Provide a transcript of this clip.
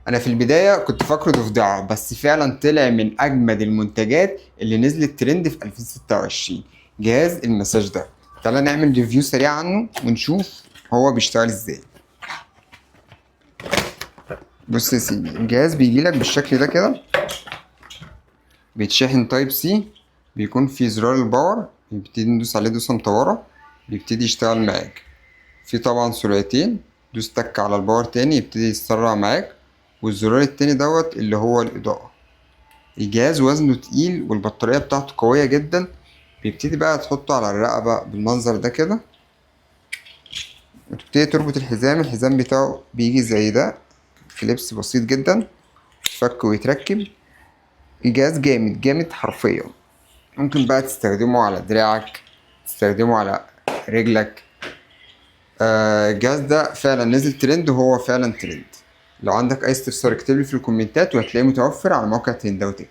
انا في البدايه كنت فاكره ضفدعه، بس فعلا طلع من اجمد المنتجات اللي نزلت ترند في 2026. جهاز المساج ده، تعالى نعمل ريفيو سريع عنه ونشوف هو بيشتغل ازاي. بص يا سيدي، الجهاز بيجيلك بالشكل ده كده، بيتشحن تايب سي، بيكون في زرار الباور، بيبتدي ندوس عليه دوسة مطورة، بيبتدي يشتغل معاك. في طبعا سرعتين، دوس تك على الباور تاني يبتدي يتسرع معاك، والزرار التاني دوت اللي هو الإضاءة. الجهاز وزنه تقيل والبطارية بتاعته قوية جدا. بيبتدي بقى تحطه على الرقبة بالمنظر ده كده، وتبتدي تربط الحزام بتاعه بيجي زي ده، في لبس بسيط جدا، يتفك ويتركب. الجهاز جامد جامد حرفيا. ممكن بقى تستخدمه على دراعك، تستخدمه على رجلك. الجهاز ده فعلا نزل ترند، وهو فعلا ترند. لو عندك اي استفسار اكتبلي في الكومنتات، وهتلاقيه متوفر على موقع ترندوتك.